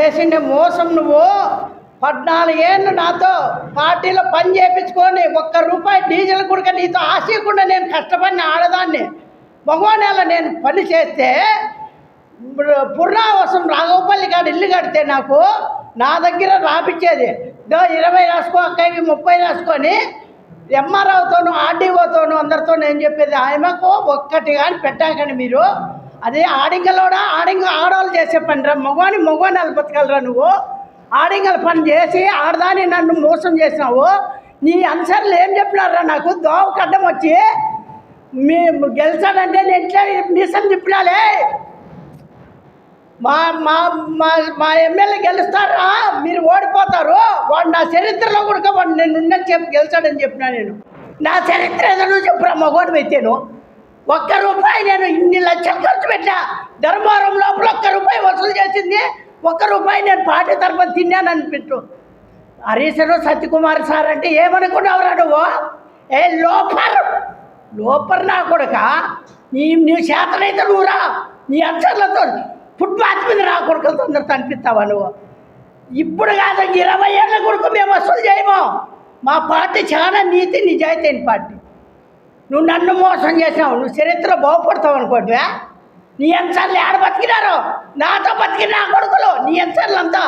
చేసిన మోసం నువ్వు 14 ఏళ్ళు నాతో పార్టీలో పని చేయించుకొని ₹1 డీజిల్ కూడా నీతో ఆశయకుండా నేను కష్టపడిన ఆడదాన్ని మగవాళ్ళ నేను పని చేస్తే పుర్రావసం రాఘవపల్లి కాడ ఇల్లు కడితే నాకు నా దగ్గర రాపిచ్చేది 20 రాసుకో అక్కవి 30 రాసుకొని ఎంఆర్ఓతోనూ ఆర్డీఓతోనూ అందరితో నేను చెప్పేది ఆయనకు ఒక్కటి కానీ పెట్టాకండి మీరు అదే ఆడింగలోడా ఆడవాళ్ళు చేసే పని రా మగవాణి బతకలరా నువ్వు ఆడింగల పని చేసి ఆడదాన్ని నన్ను మోసం చేసినావు నీ ఆన్సర్లు ఏం చెప్పినారా నాకు దోవకు అడ్డం వచ్చి మీ గెలిచాడంటే నేను ఇట్లా నిజం చెప్పినాలే మా మా మా మా ఎమ్మెల్యే గెలుస్తారా మీరు ఓడిపోతారు వాడు నా చరిత్రలో కూడా వాడు నేను ఉన్నది చెప్పి గెలిచాడని చెప్పినా నేను నా చరిత్ర ఏదో చెప్పురా మగోడు పెట్టాను ₹1 నేను ఇన్ని లక్షలు ఖర్చు పెట్టా ధర్మవరం లోపల ₹1 వసూలు చేసింది ₹1 నేను పార్టీ తరఫున తిన్నానని పెట్టు హరీశ్వరు సత్యకుమార్ సార్ అంటే ఏమనుకున్నావురా నువ్వు లోపర్ నా కొడుక నీ శాతనైతే నువ్వురా నీ అక్షరాలతో ఫుట్పాత్ మీద నా కొడుకులతో అందరు కనిపిస్తావా నువ్వు ఇప్పుడు కాదు 20 ఏళ్ళ కొడుకు మేము వసూలు చేయము మా పార్టీ చాలా నీతి నిజాయితీ అయిన పార్టీ నువ్వు నన్ను మోసం చేసావు నువ్వు చరిత్ర బాగుపడతావు అనుకోవట్వా నీ అంశాలు ఆడ బతికినారు నాతో బతికిన నా కొడుకులు నీ అంశాలు అంతా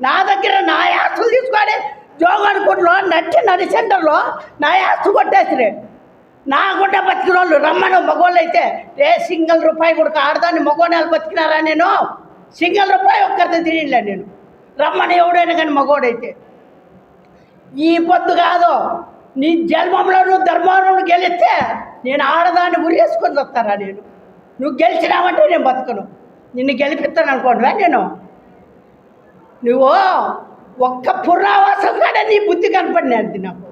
నా దగ్గర నా ఆస్తులు తీసుకొని జోగనుకుంటలో నడి సెంటర్లో నా ఆస్తు కొట్టేసిరే నా గుడ్డ బతికిన వాళ్ళు రమ్మను మగవాళ్ళు అయితే సింగిల్ రూపాయి కూడా ఆడదాన్ని మగవాళ్ళు బతికినారా నేను సింగిల్ రూపాయి ఒక్కరితో తినలే నేను రమ్మని ఎవడైనా కానీ మగవాడైతే ఈ పొద్దు కాదు నీ జన్మంలో నువ్వు ధర్మంలో గెలిస్తే నేను ఆడదాన్ని ఉరేసుకొని వస్తారా నేను నువ్వు గెలిచినావంటే నేను బతుకను నిన్ను గెలిపిస్తాను అనుకోండివా నేను నువ్వు ఒక్క పునరావాసం కూడా నీ బుద్ధి కనపడినది నాకు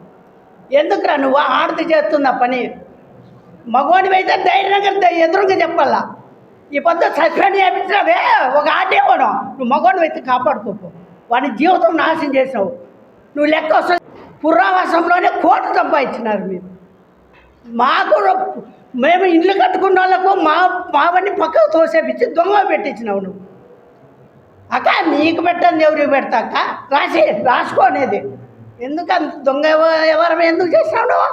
ఎందుకురా నువ్వు ఆడది చేస్తున్న పని మగవాడివి అయితే ధైర్యంగా ఎదురుగా చెప్పాలా ఈ పొద్దు సస్పెండ్ చేయించినావే ఒక ఆడేవాడు నువ్వు మగవాడివి అయితే కాపాడుకోకు వాడి జీవితం నాశనం చేసావు నువ్వు లెక్క వస్తుంది పునరావాసంలోనే కోట్లు సంపాదించినారు మీరు మాకు మేము ఇల్లు కట్టుకున్న వాళ్ళకు మావన్నీ పక్కకు తోసేపించి దొంగ పెట్టించినావు నువ్వు అక్క నీకు పెట్టండి ఎవరికి పెడతా అక్క రాసుకోనేది ఎందుకు అంత దొంగ ఎవరు ఎందుకు చేసినావు నువ్వు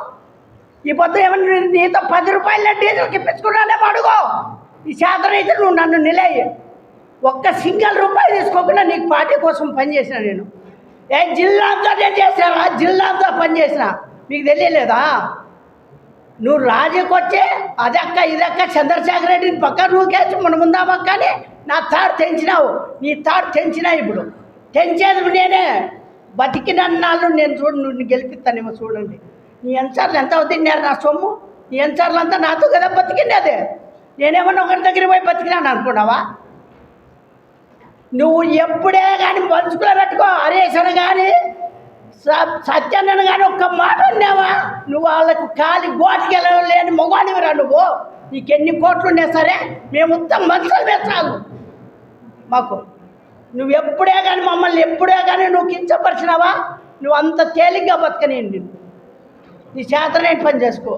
ఈ పొద్దు ఏమన్నా నీతో ₹10 డీజిల్కి ఇప్పించుకున్నానే అడుగో ఈ శాతనైతే నువ్వు నన్ను నిలయ్యి ఒక్క సింగిల్ రూపాయి తీసుకోకుండా నీకు పార్టీ కోసం పనిచేసిన నేను జిల్లా అంతా నేను చేశాను జిల్లా అంతా పనిచేసిన మీకు తెలియలేదా నువ్వు రాజుకి వచ్చి అదక్క ఇదక్క చంద్రశేఖర్ రెడ్డిని పక్క నువ్వు కేసు మన ముందామక్క అని నా తాడు తెంచినావు నీ తాడు తెంచినా ఇప్పుడు తెంచేది నేనే బతికినన్నాళ్ళు నేను నువ్వు గెలిపిస్తానేమో చూడండి నీ ఎన్సార్లు ఎంత తిన్నారు నా సొమ్ము నీ ఎన్సార్లు అంతా నాతో కదా బతికింది నేనేమన్నా ఒకరి దగ్గర పోయి బతికినాను అనుకున్నావా నువ్వు ఎప్పుడే కానీ పంచుకులో పెట్టుకో హరీశ్వర కానీ సత్యాన్ని కానీ ఒక్క మాట అన్నావా నువ్వు వాళ్ళకు కాలి గోటికి లేని మొగాడివిరా నువ్వు నీకు ఎన్ని కోట్లు ఉన్నా సరే మేము మొత్తం మనుషులు వేస్తాను మాకు నువ్వు ఎప్పుడే కానీ మమ్మల్ని ఎప్పుడే కానీ నువ్వు కించపరిచినావా నువ్వు అంత తేలిగ్గా బతకనేయండి నీ చేతనే పని చేసుకో